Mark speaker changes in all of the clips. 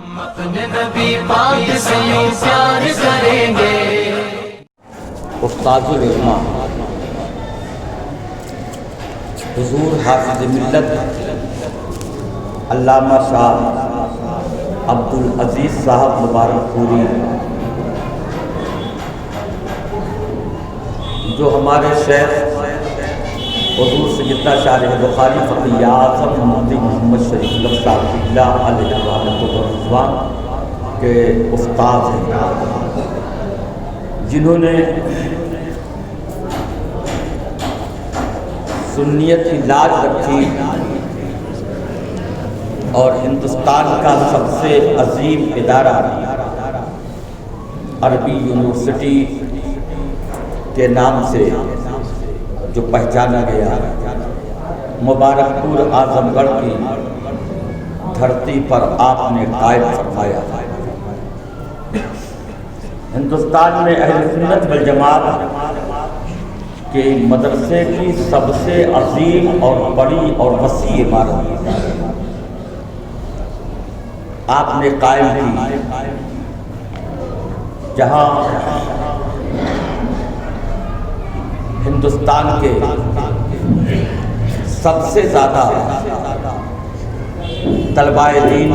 Speaker 1: اپنے نبی پاک سے یوں پیار کریں گے۔
Speaker 2: استاد العلماء حضور حافظ ملت علامہ شاہ عبدالعزیز صاحب مبارک پوری، جو ہمارے شیخ حضور سیدنا شارح بخاری فقیہ اعظم مفتی محمد شریف لفظ اللہ علیہ رحمۃ الرضوان کے استاد ہیں، جنہوں نے سنیت کی لاج رکھی اور ہندوستان کا سب سے عظیم ادارہ عربی یونیورسٹی کے نام سے جو پہچانا گیا، مبارک پور اعظم گڑھ کی دھرتی پر آپ نے قائم فرمایا۔ ہندوستان میں اہل سنت والجماعت کے مدرسے کی سب سے عظیم اور بڑی اور وسیع عمارت آپ نے قائم کی، جہاں ہندوستان کے سب سے زیادہ طلباء دین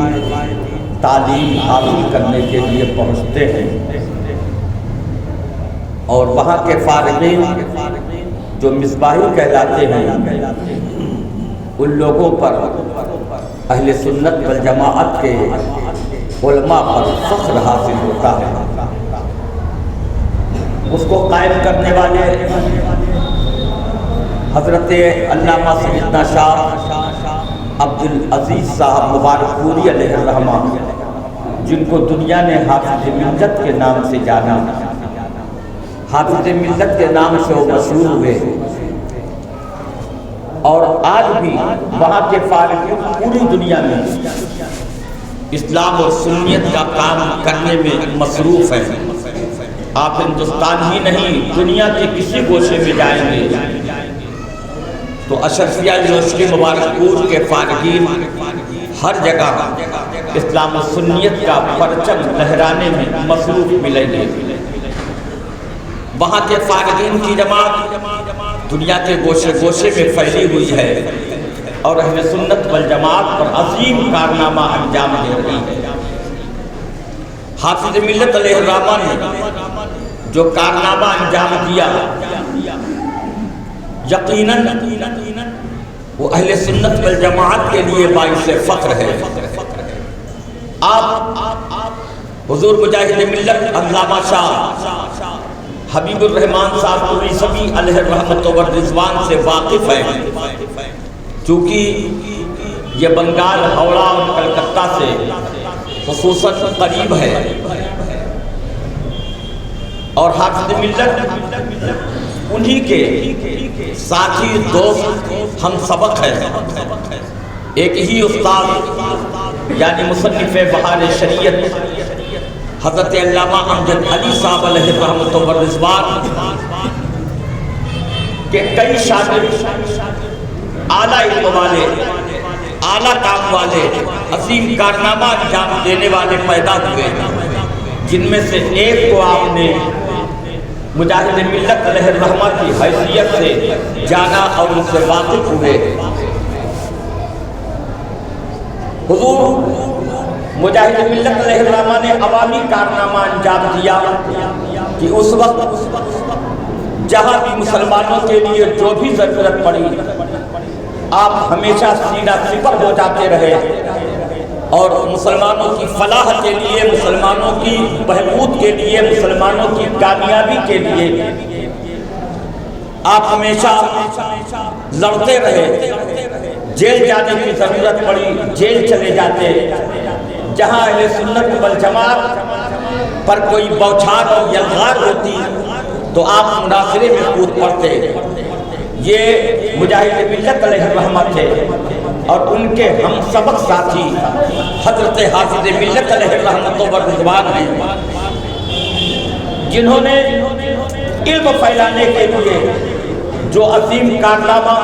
Speaker 2: تعلیم حاصل کرنے کے لیے پہنچتے ہیں، اور وہاں کے فارغین جو مصباحی کہلاتے ہیں، ان لوگوں پر اہل سنت والجماعت کے علماء پر فخر حاصل ہوتا ہے۔ اس کو قائم کرنے والے حضرت علامہ سیدنا شاہ عبدالعزیز صاحب مبارک پوری علیہ الرحمہ، جن کو دنیا نے حافظ ملت کے نام سے جانا، حافظ ملت کے نام سے وہ مشہور ہوئے، اور آج بھی وہاں کے فارغین پوری دنیا میں اسلام اور سنیت کا کام کرنے میں مصروف ہیں۔ آپ ہندوستان ہی نہیں، دنیا کے کسی گوشے میں جائیں گے تو اشرفیہ یونیورسٹی مبارک پور کے فارغین ہر جگہ اسلام و سنیت کا پرچم لہرانے میں مصروف ملیں گے۔ وہاں کے فارغین کی جماعت دنیا کے گوشے گوشے میں پھیلی ہوئی ہے، اور اہل سنت والجماعت پر عظیم کارنامہ انجام دے رہی ہے۔ حافظ ملت علیہ الرحمہ نے جو کارنامہ انجام دیا، یقیناً وہ اہل سنت والجماعت کے لیے باعث فخر ہے۔ آپ حضور مجاہد ملت علامہ شاہ حبیب الرحمان صاحب پوری سبی علیہ الرحمۃ والرضوان سے واقف ہیں، چونکہ یہ بنگال، ہاوڑہ اور کلکتہ سے خصوصاً قریب ہے، اور حافظ ملت انہی کے ساتھی دوست ہم سبق ہے۔ ایک ہی استاد یعنی مصنف بہار شریعت حضرت علامہ امجد علی صاحب علیہ الرحمۃ والرضوان کے کئی شاگرد اعلیٰ علم والے، اعلیٰ کام والے، عظیم کارنامہ انجام دینے والے پیدا ہوئے، جن میں سے ایک کو آپ نے مجاہد ملت علیہ الرحمہ کی حیثیت سے جانا اور ان سے واقف ہوئے۔ حضور مجاہد ملت علیہ الرحمہ نے عوامی کارنامہ انجام دیا کہ اس وقت جہاں بھی مسلمانوں کے لیے جو بھی ضرورت پڑی، آپ ہمیشہ سینہ سپر ہو جاتے رہے، اور مسلمانوں کی فلاح کے لیے، مسلمانوں کی بہبود کے لیے، مسلمانوں کی کامیابی کے لیے آپ ہمیشہ لڑتے رہے۔ جیل جانے کی ضرورت پڑی، جیل چلے جاتے، جہاں اہل سنت والجماعت پر کوئی بوچھار اور یلغار ہوتی تو آپ مناظرے میں کود پڑتے۔ یہ مجاہد ملت علیہ الرحمہ تھے، اور ان کے ہم سبق ساتھی حضرت حافظ ملت علیہ الرحمۃ والرضوان ہیں، جنہوں نے علم پھیلانے کے لیے جو عظیم کارنامہ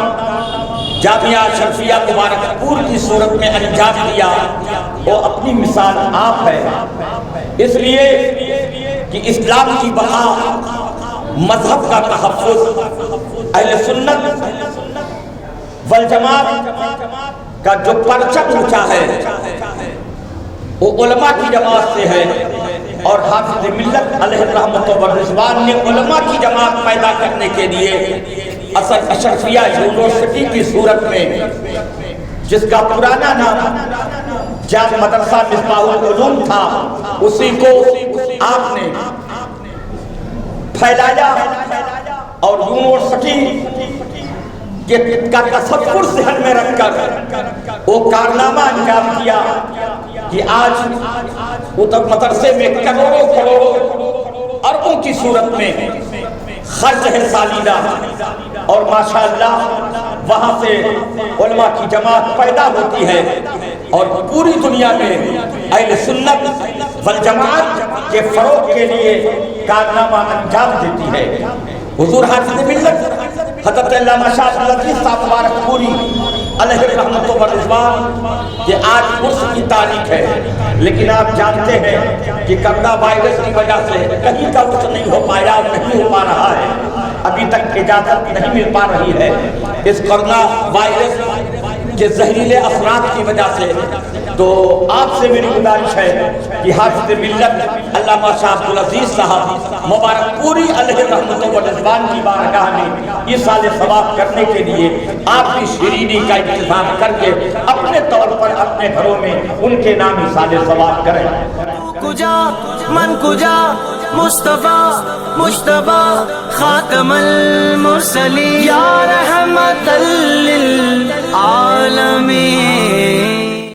Speaker 2: جامعہ اشرفیہ مبارک پور کی صورت میں انجام دیا، وہ اپنی مثال آپ ہے، اس لیے کہ اسلام کی بقا، مذہب کا تحفظ، اہل سنت والجماعت کا جو پرچم اونچا ہے وہ علماء کی جماعت سے ہے، اور حافظ ملت علیہ رحمت و رضوان نے علماء کی جماعت پیدا کرنے کے لیے اصل اشرفیہ یونیورسٹی کی صورت میں، جس کا پرانا نام جامع مدرسہ مصباح العلوم تھا، اسی کو آپ نے پھیلایا اور یونیورسٹی کا تصور ذہن میں رکھ کر وہ کارنامہ انجام دیا کہ آج اتر مدرسے میں کروڑوں اربوں کی صورت میں خرچ ہے سالانہ، اور ماشاءاللہ وہاں سے علماء کی جماعت پیدا ہوتی ہے اور پوری دنیا میں اہل سنت والجماعت کے فروغ کے لیے کارنامہ انجام دیتی ہے۔ حضور حافظ ملت حضرت علامہ شاہ لطیف صاحب مبارک پوری علیہ رحمت و رضوان کہ آج عرس کی تاریخ ہے، لیکن آپ جانتے ہیں کہ کرونا وائرس کی وجہ سے کہیں کا عرس نہیں ہو پایا، نہیں ہو پا رہا ہے، ابھی تک اجازت نہیں مل پا رہی ہے اس کرونا وائرس کے زہریلے اثرات کی وجہ سے۔ تو آپ سے میری گزارش ہے کہ حافظ ملت علامہ شاہ عبدالعزیز صاحب مبارک پوری علیہ رحمت و رضوان کی بارگاہ میں یہ سال ثواب کرنے کے لیے آپ کی شیرینی کا انتظام کر کے اپنے طور پر اپنے گھروں میں ان کے نام ہی سال ثواب کریں۔
Speaker 1: کجا من کجا مصطفیٰ مجتبی خاتم المرسلین یا رحمت للعالمین۔